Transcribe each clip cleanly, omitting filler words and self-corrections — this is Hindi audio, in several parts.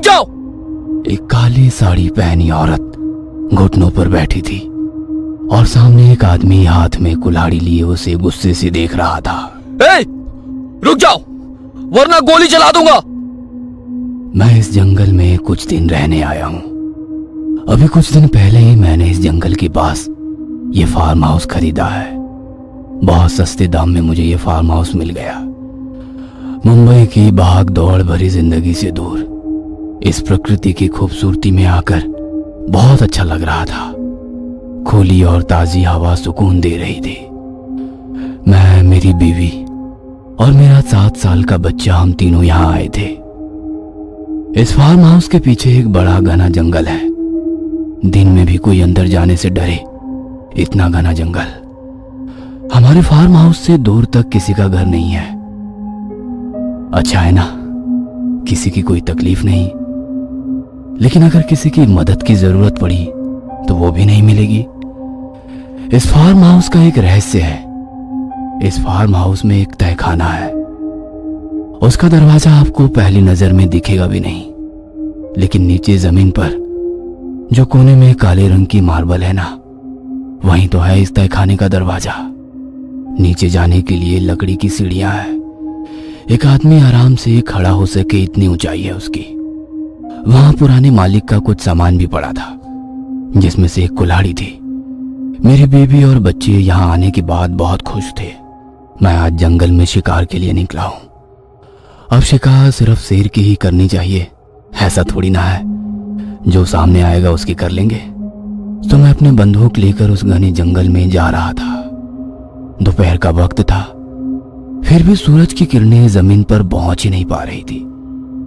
जाओ। एक काली साड़ी पहनी औरत घुटनों पर बैठी थी और सामने एक आदमी हाथ में कुल्हाड़ी लिए उसे गुस्से से देख रहा था। ए, रुक जाओ वरना गोली चला दूंगा। मैं इस जंगल में कुछ दिन रहने आया हूं। अभी कुछ दिन पहले ही मैंने इस जंगल के पास ये फार्म हाउस खरीदा है। बहुत सस्ते दाम में मुझे ये फार्म हाउस मिल गया। मुंबई की भाग दौड़ भरी जिंदगी से दूर इस प्रकृति की खूबसूरती में आकर बहुत अच्छा लग रहा था। खुली और ताजी हवा सुकून दे रही थी। मैं, मेरी बीवी और मेरा 7 साल का बच्चा, हम तीनों यहाँ आए थे। इस फार्म हाउस के पीछे एक बड़ा घना जंगल है। दिन में भी कोई अंदर जाने से डरे, इतना घना जंगल। हमारे फार्म हाउस से दूर तक किसी का घर नहीं है। अच्छा है ना, किसी की कोई तकलीफ नहीं। लेकिन अगर किसी की मदद की जरूरत पड़ी तो वो भी नहीं मिलेगी। इस फार्म हाउस का एक रहस्य है। इस फार्म हाउस में एक तहखाना है। उसका दरवाजा आपको पहली नजर में दिखेगा भी नहीं, लेकिन नीचे जमीन पर जो कोने में काले रंग की मार्बल है ना, वहीं तो है इस तहखाने का दरवाजा। नीचे जाने के लिए लकड़ी की सीढ़ियां हैं। एक आदमी आराम से खड़ा हो सके इतनी ऊंचाई है उसकी। वहां पुराने मालिक का कुछ सामान भी पड़ा था, जिसमें से एक कुल्हाड़ी थी। मेरी बीवी और बच्चे यहाँ आने के बाद बहुत खुश थे। मैं आज जंगल में शिकार के लिए निकला हूं। अब शिकार सिर्फ शेर की ही करनी चाहिए, ऐसा थोड़ी ना है जो सामने आएगा उसकी कर लेंगे। तो मैं अपने बंदूक लेकर उस घने जंगल में जा रहा था। दोपहर का वक्त था, फिर भी सूरज की किरणें जमीन पर पहुंच ही नहीं पा रही थी।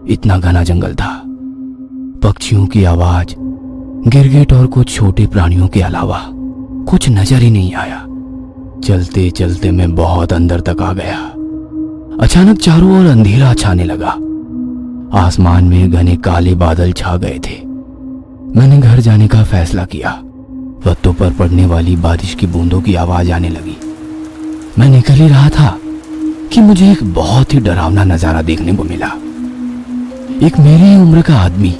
इतना घना जंगल था। पक्षियों की आवाज, गिरगिट और कुछ छोटे प्राणियों के अलावा कुछ नजर ही नहीं आया। चलते चलते मैं बहुत अंदर तक आ गया। अचानक चारों ओर अंधेरा छाने लगा। आसमान में घने काले बादल छा गए थे। मैंने घर जाने का फैसला किया। पत्तों पर पड़ने वाली बारिश की बूंदों की आवाज आने लगी। मैं निकल ही रहा था कि मुझे एक बहुत ही डरावना नजारा देखने को मिला। एक मेरी ही उम्र का आदमी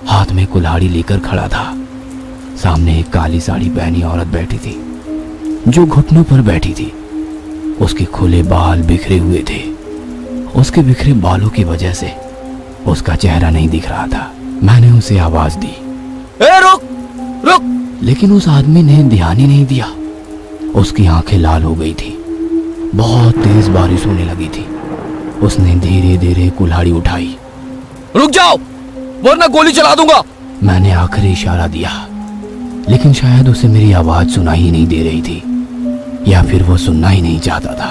हाथ में कुल्हाड़ी लेकर खड़ा था। सामने एक काली साड़ी पहनी औरत बैठी थी, जो घुटनों पर बैठी थी। उसके खुले बाल बिखरे हुए थे। उसके बिखरे बालों की वजह से उसका चेहरा नहीं दिख रहा था। मैंने उसे आवाज दी, ए, रुक रुक। लेकिन उस आदमी ने ध्यान ही नहीं दिया। उसकी आंखें लाल हो गई थी। बहुत तेज बारिश होने लगी थी। उसने धीरे धीरे कुल्हाड़ी उठाई। रुक जाओ वरना गोली चला दूंगा। मैंने आखिरी इशारा दिया, लेकिन शायद उसे मेरी आवाज सुनाई ही नहीं दे रही थी, या फिर वो सुनना ही नहीं चाहता था।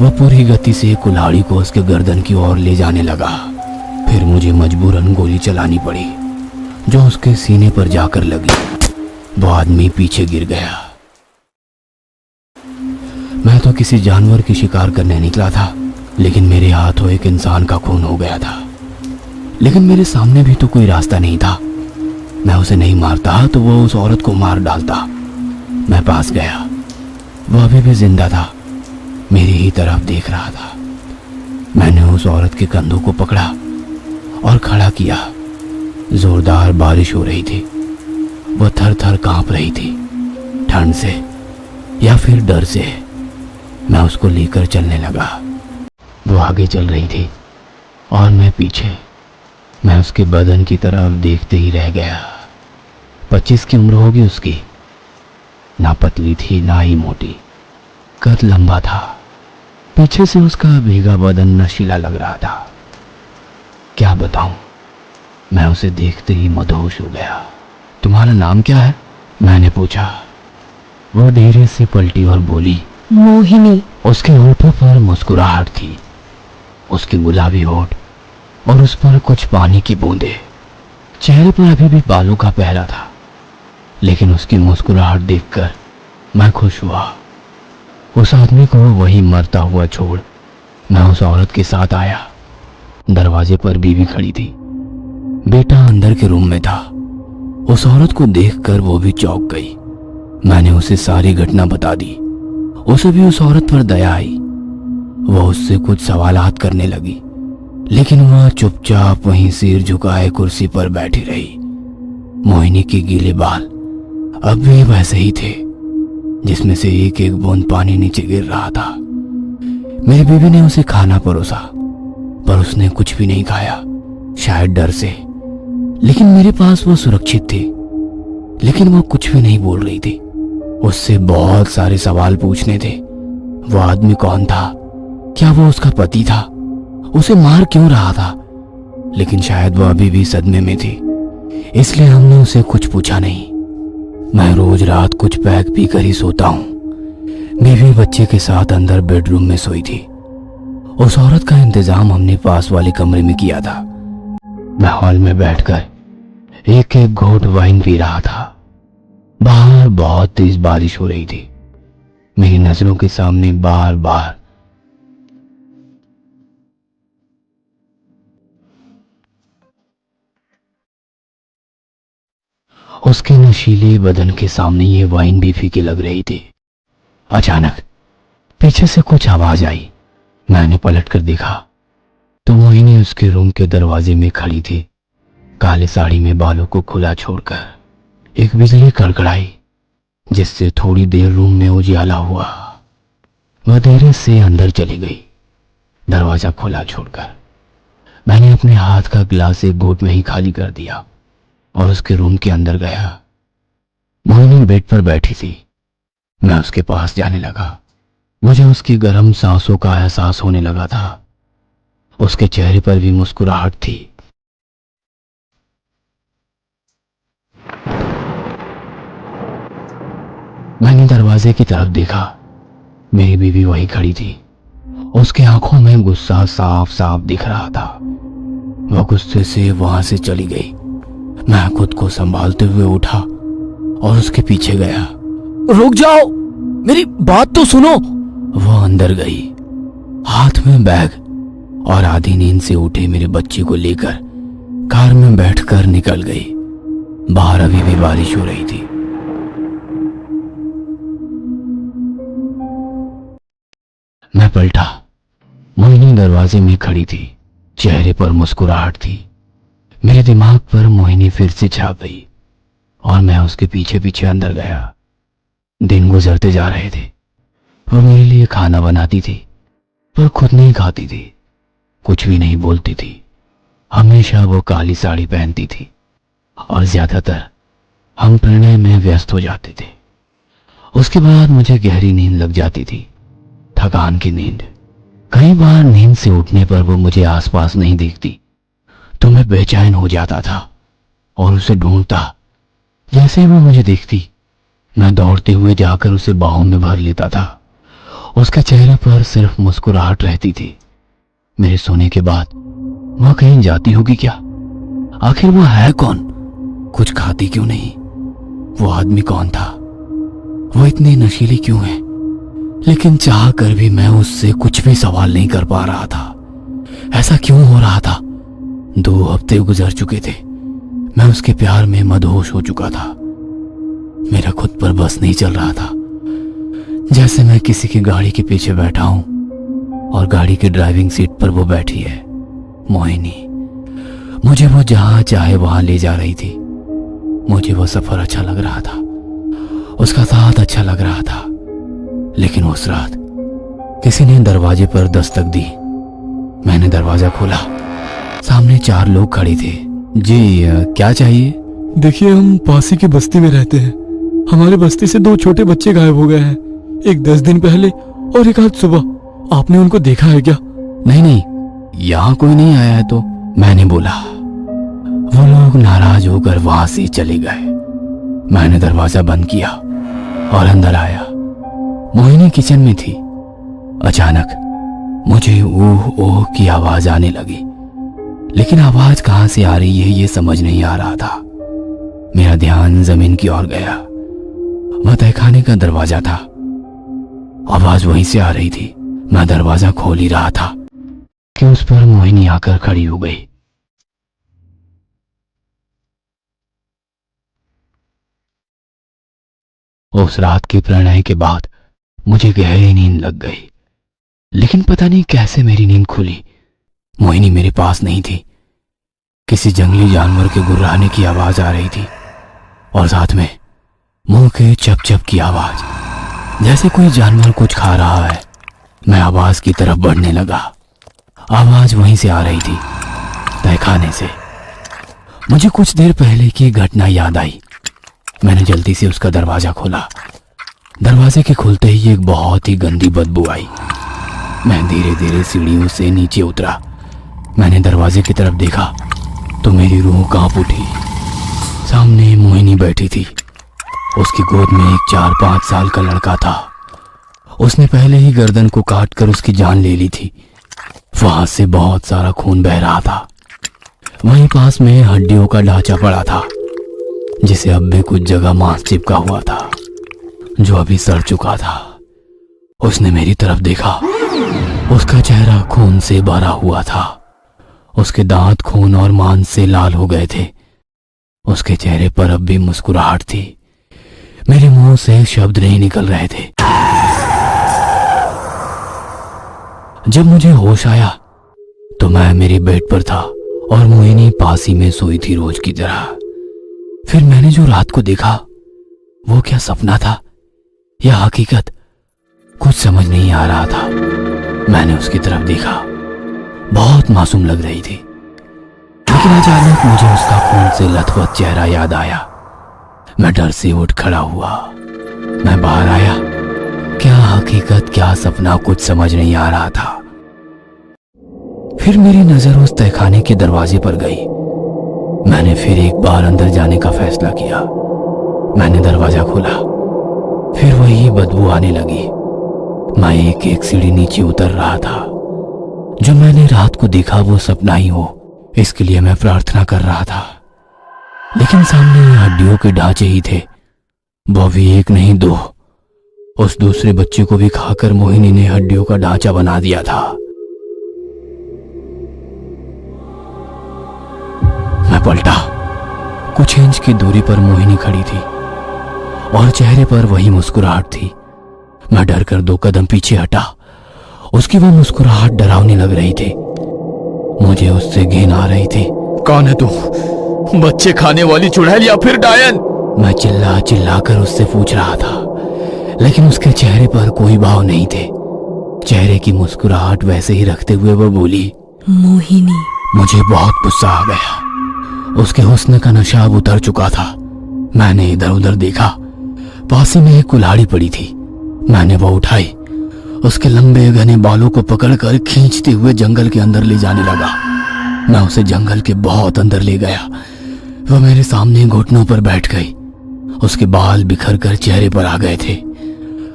वह पूरी गति से कुल्हाड़ी को उसके गर्दन की ओर ले जाने लगा। फिर मुझे मजबूरन गोली चलानी पड़ी, जो उसके सीने पर जाकर लगी। वो आदमी पीछे गिर गया। मैं तो किसी जानवर की शिकार करने निकला था, लेकिन मेरे हाथों एक इंसान का खून हो गया था। लेकिन मेरे सामने भी तो कोई रास्ता नहीं था। मैं उसे नहीं मारता तो वो उस औरत को मार डालता। मैं पास गया। वह अभी भी जिंदा था, मेरी ही तरफ देख रहा था। मैंने उस औरत के कंधों को पकड़ा और खड़ा किया। जोरदार बारिश हो रही थी। वह थर थर कांप रही थी, ठंड से या फिर डर से। मैं उसको लेकर चलने लगा। वो आगे चल रही थी और मैं पीछे। मैं उसके बदन की तरफ देखते ही रह गया। 25 की उम्र होगी उसकी। ना पतली थी ना ही मोटी, कद लंबा था। पीछे से उसका भीगा बदन नशीला लग रहा था। क्या बताऊं, मैं उसे देखते ही मदहोश हो गया। तुम्हारा नाम क्या है? मैंने पूछा। वो धीरे से पलटी और बोली, मोहिनी। उसके होठों पर मुस्कुराहट थी। उसके गुलाबी होठ और उस पर कुछ पानी की बूंदें। चेहरे पर अभी भी बालों का पहरा था, लेकिन उसकी मुस्कुराहट देखकर मैं खुश हुआ। उस आदमी को वहीं मरता हुआ छोड़ मैं उस औरत के साथ आया। दरवाजे पर बीवी खड़ी थी। बेटा अंदर के रूम में था। उस औरत को देखकर वो भी चौंक गई। मैंने उसे सारी घटना बता दी। उसे भी उस औरत पर दया आई। वो उससे कुछ सवालात करने लगी, लेकिन वह चुपचाप वहीं सिर झुकाए कुर्सी पर बैठी रही। मोहिनी के गीले बाल अब भी वैसे ही थे, जिसमें से एक एक बूंद पानी नीचे गिर रहा था। मेरी बीवी ने उसे खाना परोसा, पर उसने कुछ भी नहीं खाया, शायद डर से। लेकिन मेरे पास वो सुरक्षित थी, लेकिन वो कुछ भी नहीं बोल रही थी। उससे बहुत सारे सवाल पूछने थे। वो आदमी कौन था? क्या वो उसका पति था? उसे मार क्यों रहा था? लेकिन शायद वो अभी भी सदमे में थी, इसलिए हमने उसे कुछ पूछा नहीं। मैं रोज रात कुछ पैक पीकर ही सोता हूँ। बीवी बच्चे के साथ अंदर बेडरूम में सोई थी। उस औरत का इंतजाम हमने पास वाले कमरे में किया था। मैं हॉल में बैठकर एक एक घोट वाइन पी रहा था। बाहर बहुत तेज बारिश हो रही थी। मेरी नजरों के सामने बार बार उसके नशीले बदन के सामने ये वाइन भी फीकी लग रही थी। अचानक पीछे से कुछ आवाज आई। मैंने पलटकर देखा तो मोहिनी उसके रूम के दरवाजे में खड़ी थी, काले साड़ी में बालों को खुला छोड़कर। एक बिजली कड़कड़ाई, जिससे थोड़ी देर रूम में उजियाला हुआ। वह धीरे से अंदर चली गई, दरवाजा खुला छोड़कर। मैंने अपने हाथ का गिलास एक घूंट में ही खाली कर दिया और उसके रूम के अंदर गया। मोहिनी बेड पर बैठी थी। मैं उसके पास जाने लगा। मुझे उसकी गर्म सांसों का एहसास होने लगा था। उसके चेहरे पर भी मुस्कुराहट थी। मैंने दरवाजे की तरफ देखा। मेरी बीवी वही खड़ी थी। उसकी आंखों में गुस्सा साफ साफ दिख रहा था। वह गुस्से से वहां से चली गई। मैं खुद को संभालते हुए उठा और उसके पीछे गया। रुक जाओ, मेरी बात तो सुनो। वो अंदर गई, हाथ में बैग और आधी नींद से उठे मेरे बच्चे को लेकर कार में बैठकर निकल गई। बाहर अभी भी बारिश हो रही थी। मैं पलटा। मोहिनी दरवाजे में खड़ी थी, चेहरे पर मुस्कुराहट थी। मेरे दिमाग पर मोहिनी फिर से छा गई और मैं उसके पीछे पीछे अंदर गया। दिन गुजरते जा रहे थे। वो मेरे लिए खाना बनाती थी, पर खुद नहीं खाती थी, कुछ भी नहीं बोलती थी। हमेशा वो काली साड़ी पहनती थी और ज्यादातर हम प्रणय में व्यस्त हो जाते थे। उसके बाद मुझे गहरी नींद लग जाती थी, थकान की नींद। कई बार नींद से उठने पर वो मुझे आसपास नहीं देखती तो मैं बेचैन हो जाता था और उसे ढूंढता। जैसे वो मुझे देखती, मैं दौड़ते हुए जाकर उसे बाहों में भर लेता था। उसके चेहरे पर सिर्फ मुस्कुराहट रहती थी। मेरे सोने के बाद वह कहीं जाती होगी क्या? आखिर वो है कौन? कुछ खाती क्यों नहीं? वो आदमी कौन था? वो इतनी नशीली क्यों है? लेकिन चाह कर भी मैं उससे कुछ भी सवाल नहीं कर पा रहा था। ऐसा क्यों हो रहा था? 2 हफ्ते गुजर चुके थे। मैं उसके प्यार में मदहोश हो चुका था। मेरा खुद पर बस नहीं चल रहा था। जैसे मैं किसी की गाड़ी के पीछे बैठा हूं और गाड़ी के ड्राइविंग सीट पर वो बैठी है, मोहिनी। मुझे वो जहां चाहे वहां ले जा रही थी। मुझे वो सफर अच्छा लग रहा था, उसका साथ अच्छा लग रहा था। लेकिन उस रात किसी ने दरवाजे पर दस्तक दी। मैंने दरवाजा खोला। सामने 4 लोग खड़े थे। जी, क्या चाहिए? देखिए, हम पासी की बस्ती में रहते हैं। हमारे बस्ती से 2 छोटे बच्चे गायब हो गए हैं, एक 10 दिन पहले और एक आज सुबह। आपने उनको देखा है क्या? नहीं नहीं, यहाँ कोई नहीं आया है तो, मैंने बोला। वो लोग नाराज होकर वहां से चले गए। मैंने दरवाजा बंद किया और अंदर आया। मोहिनी किचन में थी। अचानक मुझे ओह ओह की आवाज आने लगी, लेकिन आवाज कहां से आ रही है ये समझ नहीं आ रहा था। मेरा ध्यान जमीन की ओर गया। वह तहखाने का दरवाजा था। आवाज वहीं से आ रही थी। मैं दरवाजा खोल ही रहा था कि उस पर मोहिनी आकर खड़ी हो गई। उस रात के प्रणय के बाद मुझे गहरी नींद लग गई, लेकिन पता नहीं कैसे मेरी नींद खुली। मोहिनी मेरे पास नहीं थी। किसी जंगली जानवर के गुर्राने की आवाज आ रही थी और साथ में मुंह के चप चप की आवाज, जैसे कोई जानवर कुछ खा रहा है। मैं आवाज की तरफ बढ़ने लगा। आवाज वहीं से आ रही थी, तहखाने से। मुझे कुछ देर पहले की घटना याद आई। मैंने जल्दी से उसका दरवाजा खोला। दरवाजे के खुलते ही एक बहुत ही गंदी बदबू आई। मैं धीरे धीरे सीढ़ियों से नीचे उतरा। मैंने दरवाजे की तरफ देखा तो मेरी रूह कांप उठी। सामने मोहिनी बैठी थी। उसकी गोद में एक 4-5 साल का लड़का था। उसने पहले ही गर्दन को काट कर उसकी जान ले ली थी। वहां से बहुत सारा खून बह रहा था। वहीं पास में हड्डियों का ढांचा पड़ा था, जिसे अब भी कुछ जगह मांस चिपका हुआ था, जो अभी सड़ चुका था। उसने मेरी तरफ देखा। उसका चेहरा खून से भरा हुआ था। उसके दांत खून और मांस से लाल हो गए थे। उसके चेहरे पर अब भी मुस्कुराहट थी। मेरे मुंह से शब्द नहीं निकल रहे थे। जब मुझे होश आया तो मैं मेरे बेड पर था और मोहिनी पास ही में सोई थी रोज की तरह। फिर मैंने जो रात को देखा, वो क्या सपना था या हकीकत, कुछ समझ नहीं आ रहा था। मैंने उसकी तरफ देखा। बहुत मासूम लग रही थी, लेकिन अचानक मुझे उसका खून से लथपथ चेहरा याद आया। मैं डर से उठ खड़ा हुआ। मैं बाहर आया। क्या हकीकत क्या सपना, कुछ समझ नहीं आ रहा था। फिर मेरी नजर उस तहखाने के दरवाजे पर गई। मैंने फिर एक बार अंदर जाने का फैसला किया। मैंने दरवाजा खोला। फिर वही बदबू आने लगी। मैं एक एक सीढ़ी नीचे उतर रहा था। जो मैंने रात को देखा वो सपना ही हो, इसके लिए मैं प्रार्थना कर रहा था। लेकिन सामने हड्डियों के ढांचे ही थे, वो भी एक नहीं दो। उस दूसरे बच्चे को भी खाकर मोहिनी ने हड्डियों का ढांचा बना दिया था। मैं पलटा। कुछ इंच की दूरी पर मोहिनी खड़ी थी और चेहरे पर वही मुस्कुराहट थी। मैं डर कर 2 कदम पीछे हटा। उसकी वो मुस्कुराहट डरावनी लग रही थी। मुझे उससे घिन आ रही थी। कौन है तू? बच्चे खाने वाली चुड़ैल या फिर डायन? मैं चिल्ला चिल्ला कर उससे पूछ रहा था, लेकिन उसके चेहरे पर कोई भाव नहीं थे। चेहरे की मुस्कुराहट वैसे ही रखते हुए वो बोली, मोहिनी। मुझे बहुत गुस्सा आ गया। उसके हुस्न का नशा अब उतर चुका था। मैंने इधर उधर देखा। पास ही में एक कुल्हाड़ी पड़ी थी। मैंने वो उठाई। उसके लंबे घने बालों को पकड़कर खींचते हुए जंगल के अंदर ले जाने लगा। मैं उसे जंगल के बहुत अंदर ले गया। वो मेरे सामने घुटनों पर बैठ गई। उसके बाल बिखर कर चेहरे पर आ गए थे।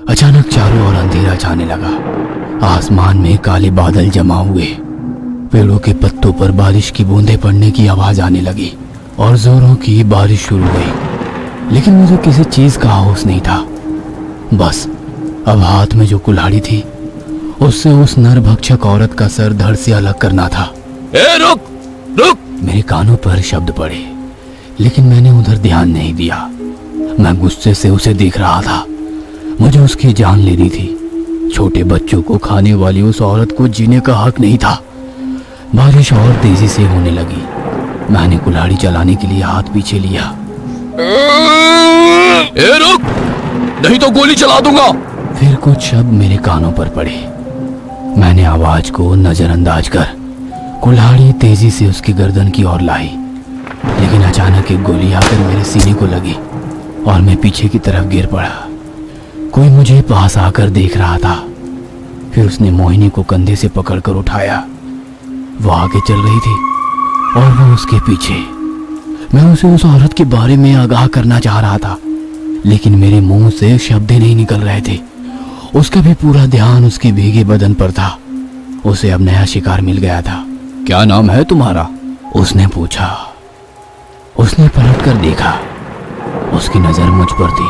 अचानक चारों ओर अंधेरा छाने लगा। आसमान में काले बादल जमा हुए। पेड़ों के पत्तों पर बारिश की बूंदें पड़ने की आवाज आने लगी और जोरों की बारिश शुरू हुई। लेकिन मुझे किसी चीज का होश नहीं था। बस अब हाथ में जो कुल्हाड़ी थी, उससे उस नरभक्षक औरत का सर धड़ से अलग करना था। ए, रुक रुक! मेरे कानों पर शब्द पड़े, लेकिन मैंने उधर ध्यान नहीं दिया। मैं गुस्से से उसे देख रहा था। मुझे उसकी जान लेनी थी। छोटे बच्चों को खाने वाली उस औरत को जीने का हक नहीं था। बारिश और तेजी से होने लगी। मैंने कुल्हाड़ी चलाने के लिए हाथ पीछे लिया। ए, रुक! नहीं तो गोली चला दूंगा। फिर कुछ शब्द मेरे कानों पर पड़े। मैंने आवाज को नजरअंदाज कर कुल्हाड़ी तेजी से उसकी गर्दन की ओर लाई, लेकिन अचानक एक गोली आकर मेरे सीने को लगी और मैं पीछे की तरफ गिर पड़ा। कोई मुझे पास आकर देख रहा था। फिर उसने मोहिनी को कंधे से पकड़कर उठाया। वो आगे चल रही थी और वो उसके पीछे। मैं उसे उस औरत के बारे में आगाह करना चाह रहा था, लेकिन मेरे मुंह से शब्द ही नहीं निकल रहे थे। उसका भी पूरा ध्यान उसके भीगे बदन पर था। उसे अब नया शिकार मिल गया था। क्या नाम है तुम्हारा? उसने पूछा। उसने पलट कर देखा। उसकी नजर मुझ पर थी।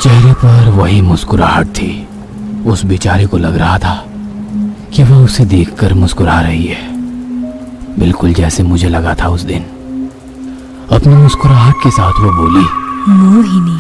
चेहरे पर वही मुस्कुराहट थी। उस बेचारे को लग रहा था कि वह उसे देखकर मुस्कुरा रही है, बिल्कुल जैसे मुझे लगा था उस दिन। अपनी मुस्कुराहट के साथ वो बोली, मोहिनी।